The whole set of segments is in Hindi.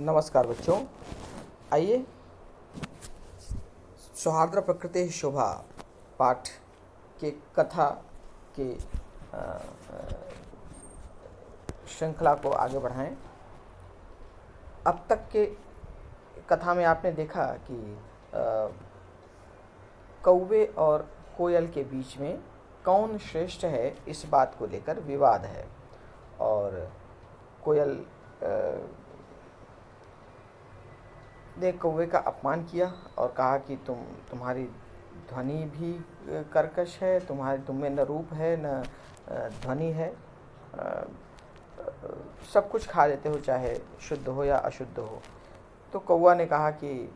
नमस्कार बच्चों, आइए सौहार्द्र प्रकृति शोभा पाठ के कथा के श्रृंखला को आगे बढ़ाएं। अब तक के कथा में आपने देखा कि कौवे और कोयल के बीच में कौन श्रेष्ठ है, इस बात को लेकर विवाद है। और कोयल ने कौवे का अपमान किया और कहा कि तुम्हारी ध्वनि भी कर्कश है, तुम में न रूप है न ध्वनि है, सब कुछ खा लेते हो, चाहे शुद्ध हो या अशुद्ध हो। तो कौवा ने कहा कि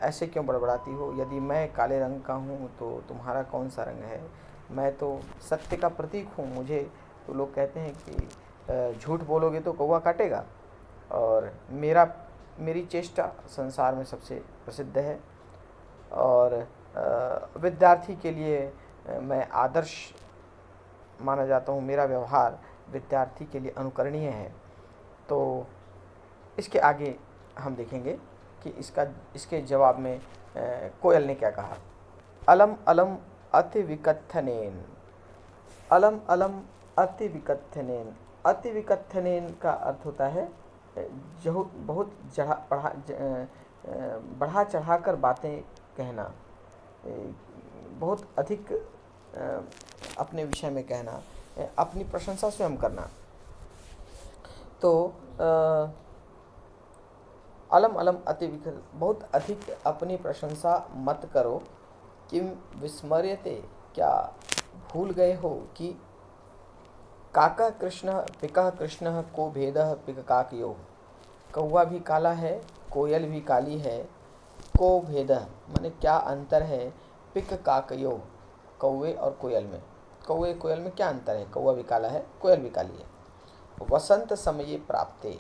ऐसे क्यों बड़बड़ाती हो, यदि मैं काले रंग का हूँ तो तुम्हारा कौन सा रंग है, मैं तो सत्य का प्रतीक हूँ। मुझे तो लोग कहते हैं कि झूठ बोलोगे तो कौवा काटेगा, और मेरी चेष्टा संसार में सबसे प्रसिद्ध है, और विद्यार्थी के लिए मैं आदर्श माना जाता हूँ, मेरा व्यवहार विद्यार्थी के लिए अनुकरणीय है। तो इसके आगे हम देखेंगे कि इसके जवाब में कोयल ने क्या कहा। अलम अलम अति विकथनेन, अलम अलम अति विकथनेन। अति विकथनेन का अर्थ होता है बहुत बढ़ा चढ़ाकर बातें कहना, बहुत अधिक अपने विषय में कहना, अपनी प्रशंसा स्वयं करना। तो अलम अलम अति विकथ, बहुत अधिक अपनी प्रशंसा मत करो। किम विस्मर्यते, क्या भूल गए हो कि काका कृष्ण पिका कृष्ण को भेदः पिक काकयो। कौवा भी काला है, कोयल भी काली है। को भेदः माने क्या अंतर है, पिक काकयो कौवे और कोयल में। कौवे कोयल में क्या अंतर है, कौवा भी काला है, कोयल भी काली है। वसंत समये प्राप्ते,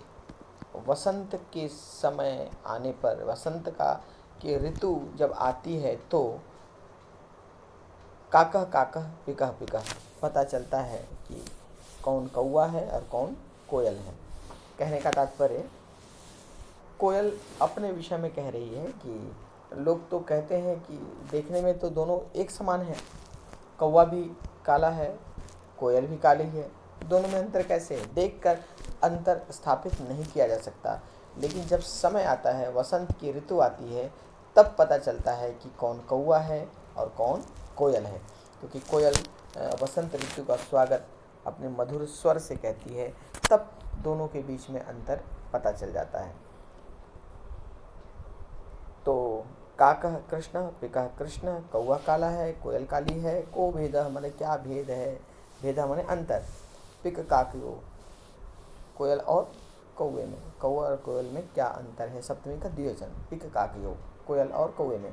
वसंत के समय आने पर, वसंत के ऋतु जब आती है तो काकह काकह पिकह पिकह पता चलता है कि कौन कौवा है और कौन कोयल है। कहने का तात्पर्य, कोयल अपने विषय में कह रही है कि लोग तो कहते हैं कि देखने में तो दोनों एक समान है, कौवा भी काला है, कोयल भी काली है, दोनों में अंतर कैसे है? देखकर अंतर स्थापित नहीं किया जा सकता। लेकिन जब समय आता है, वसंत की ऋतु आती है, तब पता चलता है कि कौन कौवा है और कौन कोयल है। क्योंकि कोयल वसंत ऋतु का स्वागत अपने मधुर स्वर से कहती है, तब दोनों के बीच में अंतर पता चल जाता है। तो काकह कृष्ण पिकह कृष्ण, कौवा काला है, कोयल काली है। को भेदः माने क्या भेद है, भेदा माने अंतर। पिक काकयो, कोयल और कौवे में, कौवा और कोयल में क्या अंतर है, सप्तमी का द्विवचन। पिक काकयो, कोयल और कौवे में।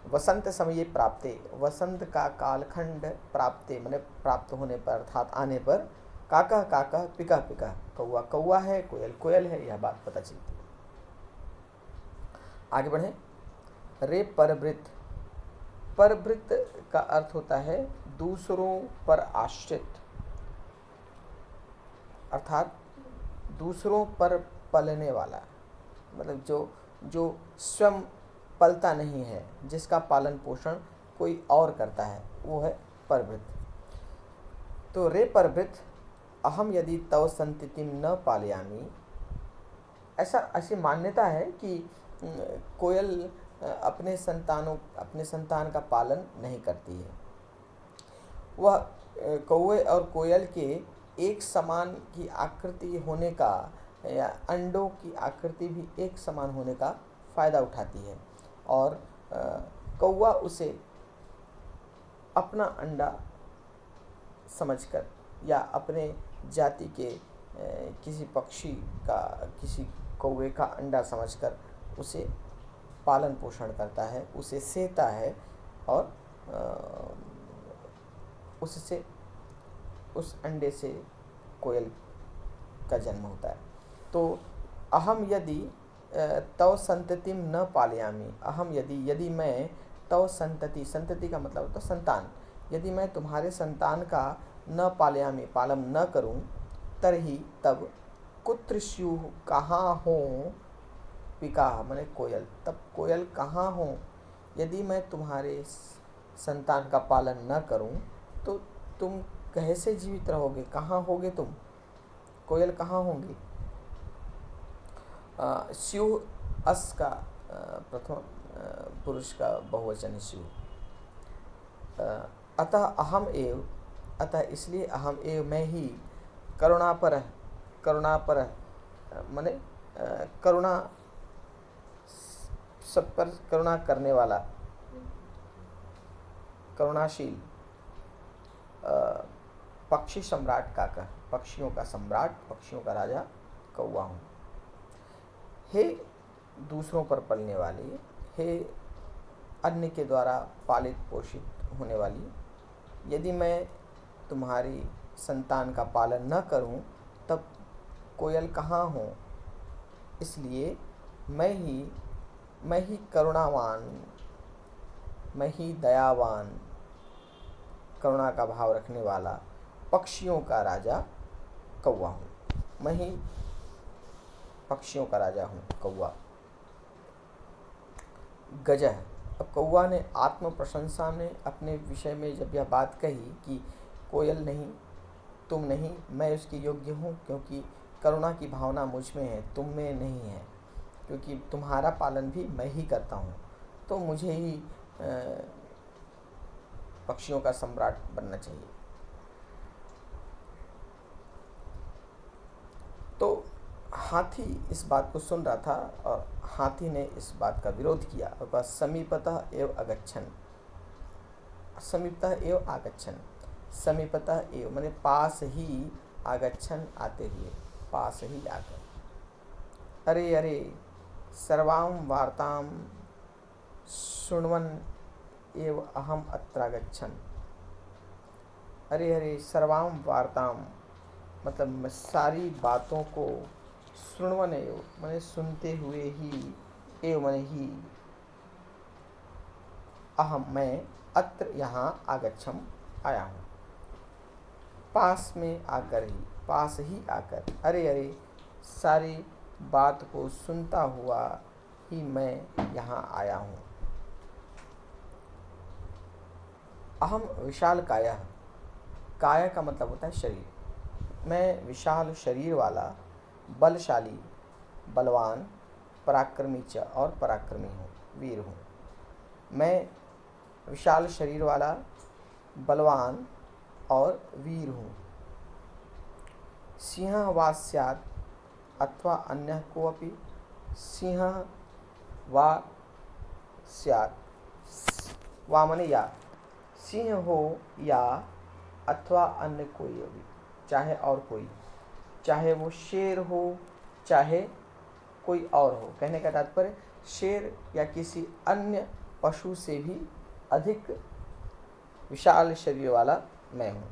वसंत समय प्राप्ते, वसंत का कालखंड प्राप्ते माने प्राप्त होने पर अर्थात आने पर। काकह काकह पिकह पिकह, कौवा कौवा है, कोयल कोयल है, यह बात पता चलती है। आगे बढ़ें। रे परवृत्त, परवृत्त का अर्थ होता है दूसरों पर आश्रित, अर्थात दूसरों पर पलने वाला, मतलब जो स्वयं पलता नहीं है, जिसका पालन पोषण कोई और करता है, वो है परवृत्त। तो रे परवृत्त, अहम यदि तव संततिम न पालयामि, ऐसी मान्यता है कि कोयल अपने संतान का पालन नहीं करती है। वह कौवे और कोयल के एक समान की आकृति होने का या अंडों की आकृति भी एक समान होने का फ़ायदा उठाती है, और कौवा उसे अपना अंडा समझकर या अपने जाति के किसी पक्षी का, किसी कौवे का अंडा समझकर उसे पालन पोषण करता है, उसे सेता है, और उससे उस अंडे से कोयल का जन्म होता है। तो अहम यदि तव संततिम न पालयामि, अहम यदि मैं तव संतति, संतति का मतलब होता है संतान, यदि मैं तुम्हारे संतान का न पालयामि, पालन न करूं, तरही तब कुत्र स्युः, कहाँ हो पिका माने कोयल, तब कोयल कहाँ हो? यदि मैं तुम्हारे संतान का पालन न करूं तो तुम कैसे जीवित रहोगे? कहाँ होगे तुम? कोयल कहाँ होंगी? स्यु अस का प्रथम पुरुष का बहुवचन स्यु। अतः अहम एव, अतः इसलिए अहम एव मैं ही, करुणापर, करुणापर माने करुणा, सब पर करुणा करने वाला, करुणाशील, पक्षी सम्राट काका, पक्षियों का सम्राट, पक्षियों का राजा कौवा हूँ। हे दूसरों पर पलने वाली, हे अन्य के द्वारा पालित पोषित होने वाली, यदि मैं तुम्हारी संतान का पालन न करूं तब कोयल कहाँ हो? इसलिए मैं ही करुणावान, मैं ही दयावान, करुणा का भाव रखने वाला, पक्षियों का राजा कौवा हूँ। मैं ही पक्षियों का राजा हूँ, कौवा। गजह, अब कौवा ने आत्म प्रशंसा में अपने विषय में जब यह बात कही कि कोयल नहीं, तुम नहीं, मैं उसकी योग्य हूँ, क्योंकि करुणा की भावना मुझ में है, तुम में नहीं है, क्योंकि तुम्हारा पालन भी मैं ही करता हूँ, तो मुझे ही पक्षियों का सम्राट बनना चाहिए। तो हाथी इस बात को सुन रहा था और हाथी ने इस बात का विरोध किया और कहा समीपतः एव अगच्छन, समीपतः एव आगच्छन, समीपतः एव माने पास ही, आगच्छन आते हुए, पास ही आकर, अरे अरे सर्वां वार्तां शृण्वन् एव अहम अत्रागच्छन्, अरे अरे सर्वां वार्तां मतलब मैं सारी बातों को, शृण्वन एव मैंने सुनते हुए ही, एव मैंने ही, अहम मैं, अत्र यहाँ, आगच्छम आया हूँ, पास में आकर ही, पास ही आकर, अरे अरे सारी बात को सुनता हुआ ही मैं यहाँ आया हूँ। अहम विशाल काया, काया का मतलब होता है शरीर, मैं विशाल शरीर वाला, बलशाली, बलवान, पराक्रमी च और पराक्रमी हूँ, वीर हूँ। मैं विशाल शरीर वाला, बलवान और वीर हूँ। सिंह वा स्यात् अथवा अन्यः कोऽपि, सिंह वा स्यात्, वा माने या, सिंह हो या अथवा अन्य कोई भी, चाहे और कोई, चाहे वो शेर हो चाहे कोई और हो। कहने का तात्पर्य शेर या किसी अन्य पशु से भी अधिक विशाल शरीर वाला मैं हूँ।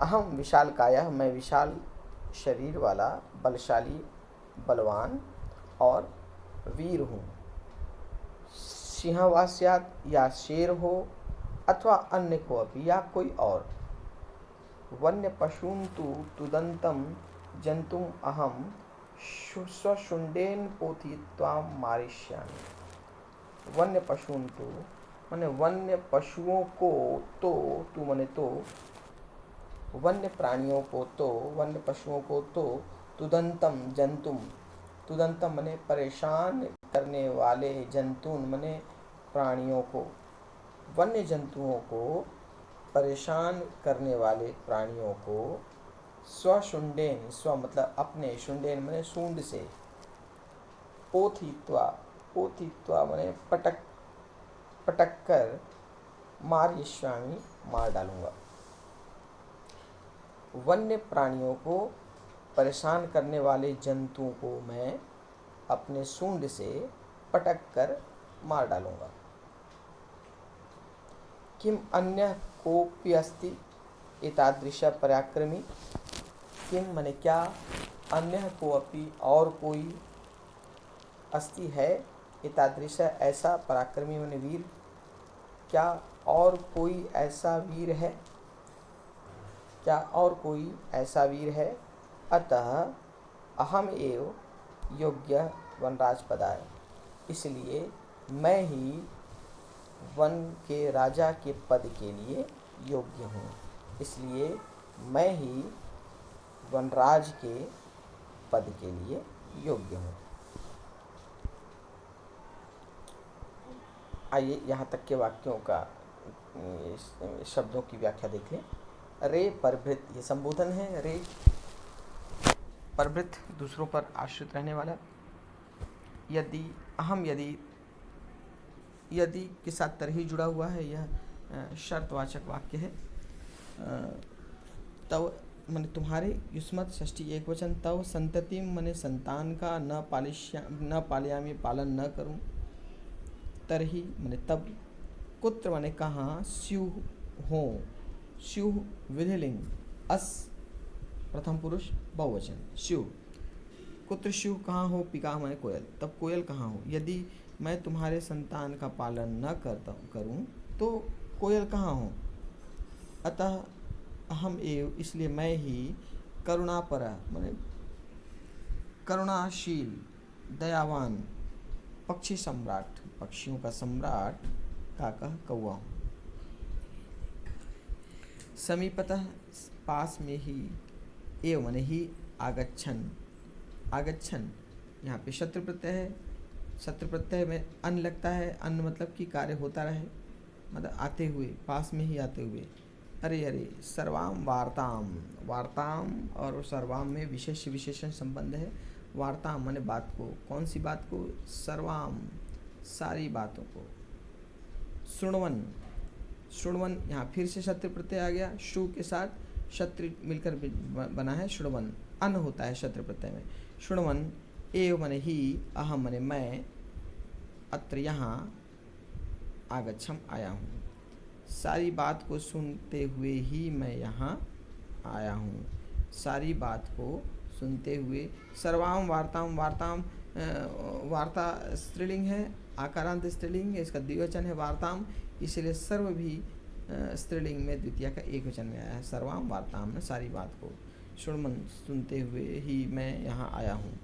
अहम विशाल काया, मैं विशाल शरीर वाला, बलशाली, बलवान और वीर हूँ। सिंह वा स्यात् या शेर हो अथवा अन्य को अभी या कोई और। वन्य पशून् तु तुदन्तं जन्तुम् अहं स्वशुण्डेन पोथयित्वा मारिष्यामि। वन्य पशून् तु माने वन्य पशुओं को, तो तू माने तो, वन्य प्राणियों को तो, वन्य पशुओं को तो, तुदंतम जंतुम, तुदंतम माने परेशान करने वाले, जंतुन माने प्राणियों को, वन्य जंतुओं को परेशान करने वाले प्राणियों को, स्वशुण्डेन, स्व मतलब अपने, शुण्डेन माने सूंड से, पोथित्वा, पोथित्वा माने पटक, पटक कर, मारिष्यामि मार डालूंगा। वन्य प्राणियों को परेशान करने वाले जंतुओं को मैं अपने सूंड से पटक कर मार डालूंगा। किम अन्य कोऽपि अस्ति एतादृश पराक्रमी, किम माने क्या, अन्य कोऽपि और कोई, अस्ति है, एतादृश ऐसा, पराक्रमी माने वीर, क्या और कोई ऐसा वीर है, क्या और कोई ऐसा वीर है। अतः अहम एव योग्य वनराज पदाय, इसलिए मैं ही वन के राजा के पद के लिए योग्य हूँ, इसलिए मैं ही वनराज के पद के लिए योग्य हूँ। आइए यहाँ तक के वाक्यों का शब्दों की व्याख्या देख लें। रे परभृत, ये संबोधन है। रे परभृत, दूसरों पर आश्रित रहने वाला। यदि, अहम, यदि के साथ तरही जुड़ा हुआ है, यह शर्तवाचक वाक्य है। तव माने तुम्हारे, युष्मत षष्ठी एक वचन, तव संतति माने संतान का, न पालयामी पालन न करूं, तरही माने तब, कुत्र माने कहाँ, स्युः हो, स्युः विधिलिंग, अस प्रथम पुरुष बहुवचन, स्युः, कुत्र स्युः कहाँ हो, पिका माने कोयल, तब कोयल कहाँ हो। यदि मैं तुम्हारे संतान का पालन न करूं तो कोयल कहाँ हो। अतः अहम एव, इसलिए मैं ही, करुणापर माने करुणाशील, दयावान, पक्षी सम्राट, पक्षियों का सम्राट, काका कौवा हूँ। समीपतः, पास में ही, एव माने ही, आगच्छन, आगच्छन, यहाँ पे शत्रु प्रत्यय है। शत्रु प्रत्यय में अन लगता है। अन मतलब कि कार्य होता रहे, मतलब आते हुए, पास में ही आते हुए। अरे अरे, सर्वाम वार्ताम, वार्ताम और सर्वाम में विशेष विशेषण संबंध है। वार्ताम माने बात को, कौन सी बात को, सर्वाम, सारी बातों को। शृण्वन, शृण्वन, यहाँ फिर से शत्रु प्रत्यय आ गया। शु के साथ शत्रु मिलकर बना है शृण्वन, अन होता है शत्रु प्रत्यय में। शृण्वन, एव माने ही, अहम माने मैं, अत्र यहाँ, आगच्छम आया हूँ, सारी बात को सुनते हुए ही मैं यहाँ आया हूँ। सारी बात को सुनते हुए। सर्वाम वार्ताम, वार्ताम, वार्ता स्त्रीलिंग है, आकारांत स्त्रीलिंग है, इसका द्विवचन है वार्ताम, इसलिए सर्व भी स्त्रीलिंग में द्वितीय का एक वचन में आया है। सर्वाम वार्ताम ने सारी बात को, शृण्वन सुनते हुए ही मैं यहाँ आया हूँ।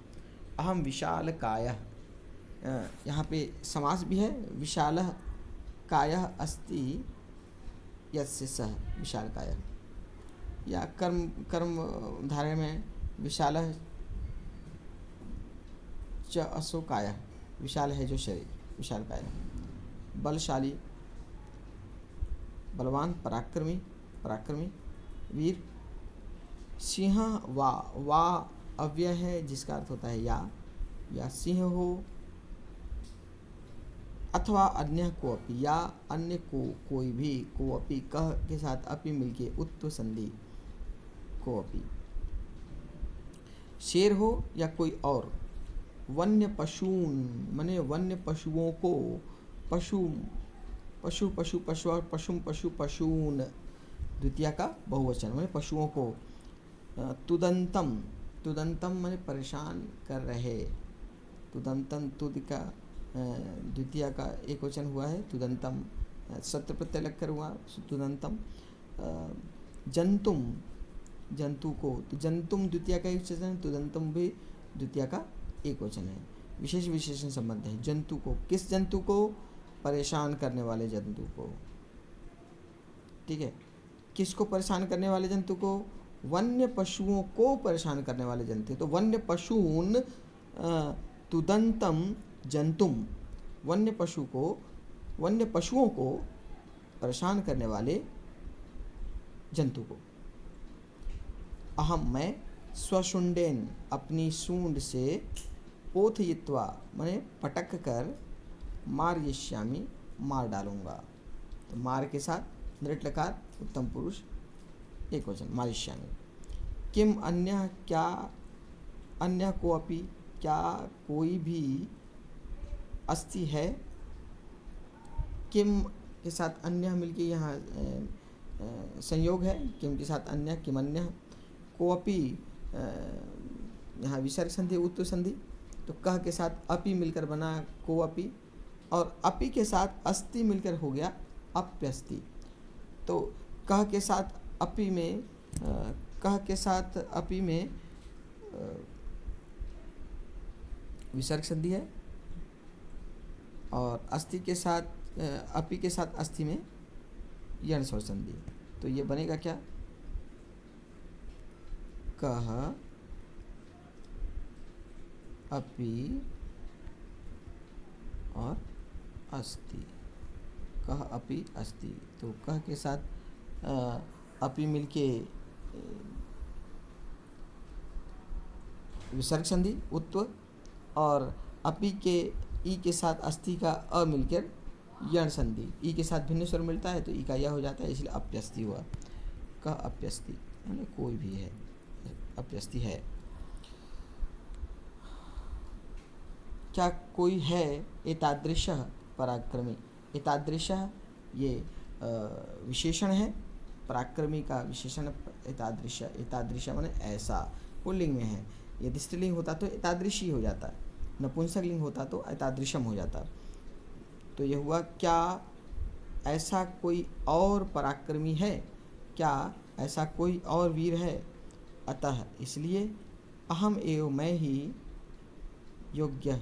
अहम विशाल कायः, यहाँ पे समास भी है। विशाल कायः अस्ति यस्य सः, विशाल कायः, या कर्म धारय में विशाल च असो कायः, विशाल है जो शरीर, विशाल कायः। बलशाली, बलवान, पराक्रमी, पराक्रमी, वीर। सिंह, वा अव्यय है जिसका अर्थ होता है या सिंह हो, अथवा अन्य को अपि, या अन्य को, कोई भी, को अपि, कह के साथ अपि मिलके उत्व संधि, को अपि। शेर हो या कोई और। वन्य पशून माने वन्य पशुओं को, पशु पशु पशु पशु पशुम पशु पशून, द्वितीय का बहुवचन माने पशुओं को। तुदंतम, तुदंतम माने परेशान कर रहे, तुदंतम, तुद का द्वितीय का एक वचन हुआ है, तुदंतम, सत्र प्रत्यय लगकर हुआ तुदंतम। जंतुम, जंतु को, तो जंतुम द्वितीय का एक वचन, तुदंतम भी द्वितीय का एक वचन है। विशेष विशेषण संबंध है। जंतु को, किस जंतु को, परेशान करने वाले जंतु को, ठीक है। किसको परेशान करने वाले जंतु को, वन्य पशुओं को परेशान करने वाले जंतु। तो वन्य पशून तुदंतम जंतुम, वन्य पशु को, वन्य पशुओं को परेशान करने वाले जंतु को। अहम मैं, स्वशुंडेन अपनी सूंड से, पोथयित्वा माने पटक कर, मारयिष्यामि मार डालूंगा। तो मार के साथ नृट लकार उत्तम पुरुष एक वचन, मारिष्यामि। किम अन्य, क्या, अन्य को अपि, क्या कोई भी, अस्ति है, किम के साथ अन्य मिलके यहाँ संयोग है, किम के साथ अन्य, किम अन्य, को अपि यहाँ विसर्ग संधि उत्तर संधि, तो कह के साथ अपि मिलकर बना को अपि, और अपि के साथ अस्ति मिलकर हो गया अप्यस्ति। तो कह के साथ अपि में, कह के साथ अपि में विसर्ग संधि है, और अस्थि के साथ अपी के साथ अस्थि में यण स्वर संधि। तो ये बनेगा क्या, कह अपी और अस्थि, कह अपी अस्थि। तो कह के साथ अपी मिलके विसर्ग संधि उत्व, और अपी के ई के साथ अस्थि का अ मिलकर यण संधि। ई के साथ भिन्न स्वर मिलता है तो ई का यह हो जाता है, इसलिए अप्यस्थि हुआ। कह अप्यस्थि यानी कोई भी है, अप्यस्थि है। क्या कोई है एतादृशः पराक्रमी। एतादृशः ये विशेषण है, पराक्रमी का विशेषण एतादृश। एतादृश माने ऐसा, पुल्लिंग में है। यदि स्त्रीलिंग होता तो एतादृशी हो जाता, नपुंसकलिंग होता तो एतादृशम हो जाता। तो यह हुआ, क्या ऐसा कोई और पराक्रमी है, क्या ऐसा कोई और वीर है। अतः इसलिए अहम एवं मैं ही योग्य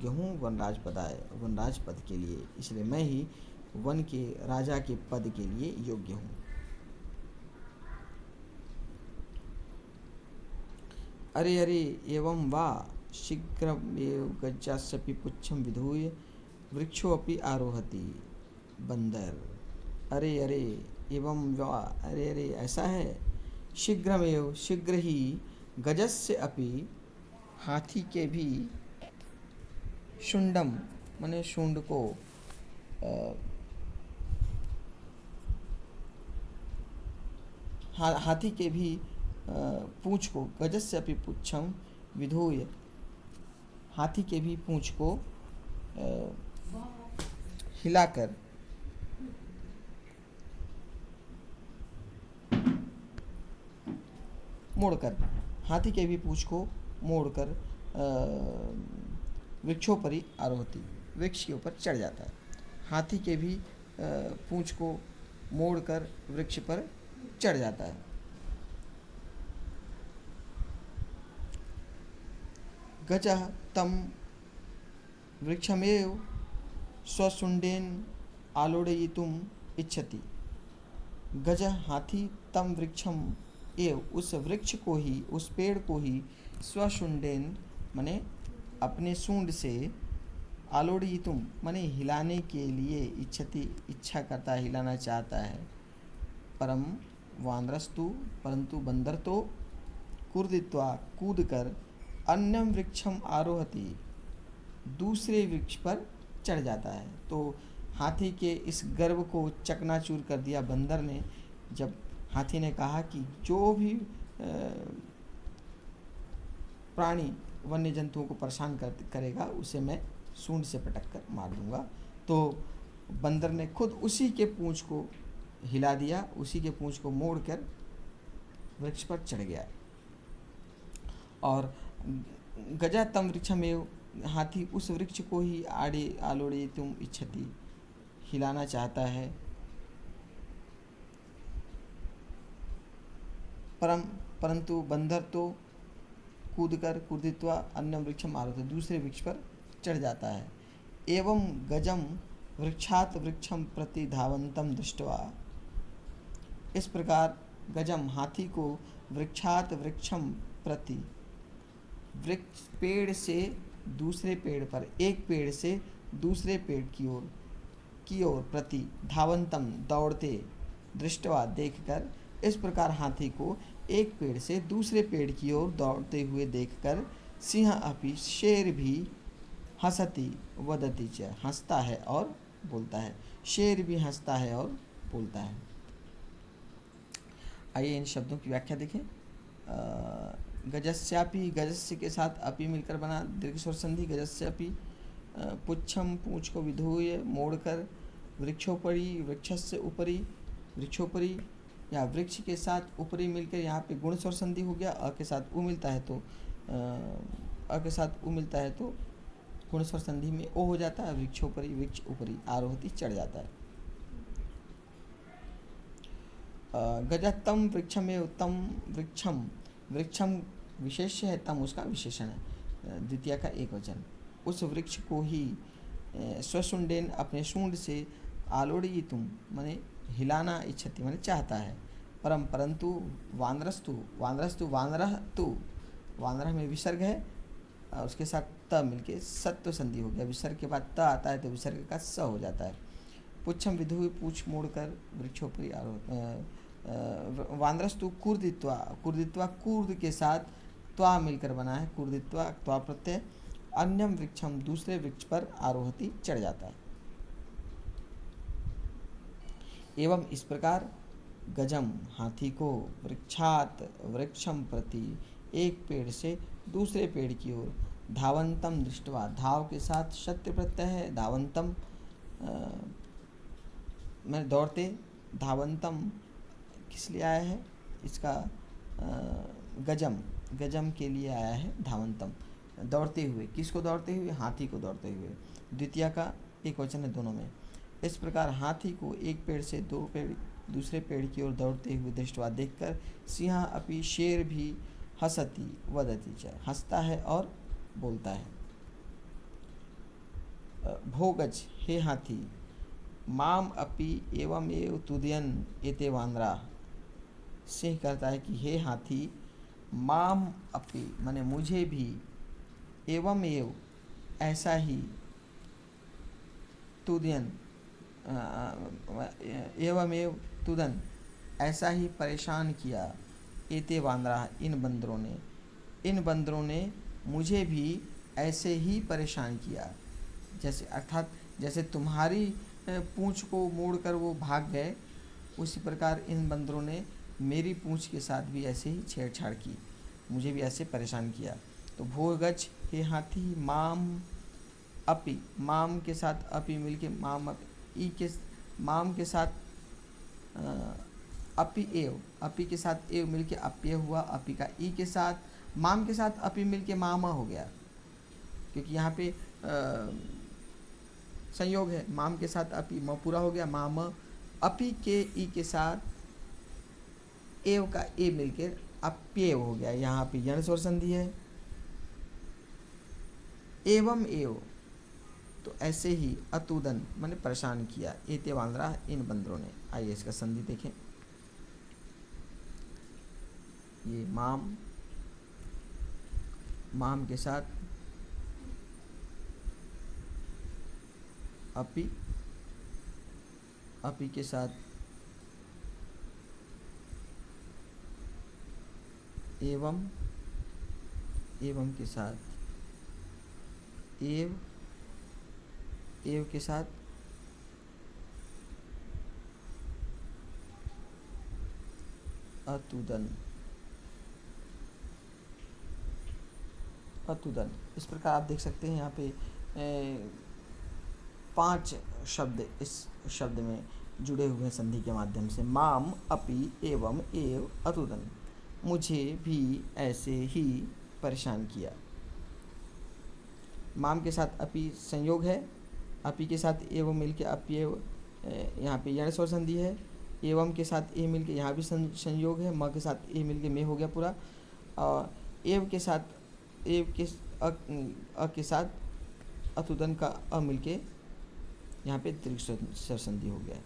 हूँ वनराज पदाय, वनराज पद के लिए, इसलिए मैं ही वन के राजा के पद के लिए योग्य हूँ। अरे अरे एवं वा शीघ्रमेव गजास्यपि पुच्छं विधूय वृक्षोऽपि आरोहति। बंदर, अरे अरे एवं वा, अरे अरे ऐसा है, शीघ्रमेव शीघ्र ही, गजस्य अपि हाथी के भी, शुंडम माने शुंड को, हाथी के भी पूंछ को, गजस्य अपि पुच्छम विधूय, हाथी के भी पूंछ को हिलाकर, मोड़कर, हाथी के भी पूंछ को मोड़कर वृक्षोपरि आरोहति, वृक्ष के ऊपर चढ़ जाता है। हाथी के भी पूंछ को मोड़कर वृक्ष पर चढ़ जाता है। गजः तम वृक्षमेव स्वशुंडेन आलोड़यितुम इच्छति। गजः हाथी तम वृक्षम एव उस वृक्ष को ही, उस पेड़ को ही, स्वशुंडेन माने अपने सूंड से, आलोड़यितुम माने हिलाने के लिए, इच्छति इच्छा करता है, हिलाना चाहता है। परम वानरस्तु परंतु बंदर तो, कूर्दित्वा कूद कर, अन्यम वृक्षम आरोहति दूसरे वृक्ष पर चढ़ जाता है। तो हाथी के इस गर्व को चकनाचूर कर दिया बंदर ने, जब हाथी ने कहा कि जो भी प्राणी वन्य जंतुओं को परेशान करेगा उसे मैं सूंड से पटक कर मार दूंगा। तो बंदर ने खुद उसी के पूंछ को हिला दिया, उसी के पूंछ को मोड़कर वृक्ष पर चढ़ गया। और गजा तम वृक्षमेव, हाथी उस वृक्ष को ही आलोड़े तुम इच्छति हिलाना चाहता है। परंतु बंदर तो कूदकर कूदित्वा अन्य वृक्षम आरोहति दूसरे वृक्ष पर चढ़ जाता है। एवं गजम वृक्षात वृक्षम प्रति धावंतम दृष्ट्वा, इस प्रकार गजम हाथी को वृक्षात वृक्षम प्रति, वृक्ष पेड़ से दूसरे पेड़ पर, एक पेड़ से दूसरे पेड़ की ओर प्रति धावंतम दौड़ते, दृष्टवा देखकर, इस प्रकार हाथी को एक पेड़ से दूसरे पेड़ की ओर दौड़ते हुए देखकर, सिंह अपि शेर भी हंसती वदति च, हंसता है और बोलता है। शेर भी हंसता है और बोलता है। आइए इन शब्दों की व्याख्या देखें। गजस्यापि, गजस्य के साथ अपि मिलकर बना दीर्घ स्वर संधि। गजस्यापि पुच्छम पूंछ को विधूय मोड़कर, वृक्षोपरि वृक्षस्य ऊपरी, वृक्षोपरि या वृक्ष के साथ ऊपरी मिलकर यहाँ पे गुण स्वर संधि हो गया। अ के साथ उ मिलता है तो अ के साथ उ मिलता है तो गुण स्वर संधि में ओ हो जाता है। वृक्षोपरि वृक्ष ऊपरी आरोहति चढ़ जाता है। गजतम वृक्षमेव, तम वृक्षम, वृक्षम विशेष्य है, तम उसका विशेषण है। द्वितीय का एक वचन। उस वृक्ष को ही स्वशुंडेन अपने सूंड से आलोड़यितुं माने हिलाना इच्छति माने चाहता है। परंतु वानरस्तु वानरह में विसर्ग है और उसके साथ त मिलके सत्व संधि हो गया। विसर्ग के बाद त आता है तो विसर्ग का स हो जाता है। पुच्छम विधु पूछ मोड़कर वृक्षोपरि आरोह। वानरस्तु कुर्दित्वा कूर्द के साथ त्वा मिलकर बना है। कुर्दित्वा त्वा प्रत्यय अन्यम वृक्षम दूसरे वृक्ष पर आरोहति चढ़ जाता है। एवं इस प्रकार गजम हाथी को वृक्षात वृक्षम प्रति एक पेड़ से दूसरे पेड़ की ओर धावंतम दृष्टवा धाव के साथ शत्रु प्रत्यय है। धावंतम मैं दौड़ते, धावंतम किस लिए आया है इसका गजम के लिए आया है धावंतम दौड़ते हुए। किसको दौड़ते हुए? हाथी को दौड़ते हुए। द्वितीय का एक वचन है दोनों में। इस प्रकार हाथी को एक पेड़ से दूसरे पेड़ की ओर दौड़ते हुए दृष्टवा देखकर सिंह अपि शेर भी हसती वदति च हंसता है और बोलता है। भोगज हे हाथी माम अपि एवं एव तुदयन एते वानरा। सिंह कहता है कि हे हाथी माम अपि माने मुझे भी एवं एव ऐसा ही तुदयन एवं एव तुदन ऐसा ही परेशान किया। एते वानरा इन बंदरों ने मुझे भी ऐसे ही परेशान किया। जैसे अर्थात जैसे तुम्हारी पूंछ को मोड़कर वो भाग गए, उसी प्रकार इन बंदरों ने मेरी पूंछ के साथ भी ऐसे ही छेड़छाड़ की, मुझे भी ऐसे परेशान किया। तो भोगज हे हाथी माम अपि माम के साथ अपि मिलके माम के साथ अपि के साथ एव मिलके अप्य हुआ। अपि का ई के साथ माम के साथ अपि मिलके मामा हो गया, क्योंकि यहाँ पे संयोग है। माम के साथ अपि म पूरा हो गया माम। अपि के ई के साथ एव का ए मिलके अप्येव हो गया। यहाँ पे यण स्वर संधि है। एवं एव तो ऐसे ही अतुदन मैंने परेशान किया। एते वानरा इन बंदरों ने। आइए इसका संधि देखें। ये माम के साथ अपि के साथ एवं के साथ एव के साथ अतुदन। इस प्रकार आप देख सकते हैं यहाँ पे 5 शब्द इस शब्द में जुड़े हुए हैं संधि के माध्यम से। माम अपि एवं एव अतुदन मुझे भी ऐसे ही परेशान किया। माम के साथ अपि संयोग है। अपि के साथ एवं मिलके अप्येव, यहाँ पे यण स्वर संधि है। एवं के साथ ए मिलके यहाँ भी संयोग है। म के साथ ए मिलके में हो गया पूरा। और एव के साथ अ के साथ अतुदन का अ मिलके यहाँ पे दीर्घ स्वर संधि हो गया।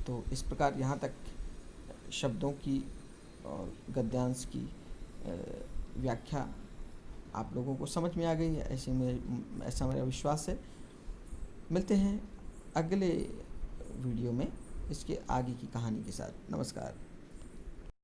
तो इस प्रकार यहाँ तक शब्दों की और गद्यांश की व्याख्या आप लोगों को समझ में आ गई है, ऐसा मेरा विश्वास है। मिलते हैं अगले वीडियो में इसके आगे की कहानी के साथ। नमस्कार।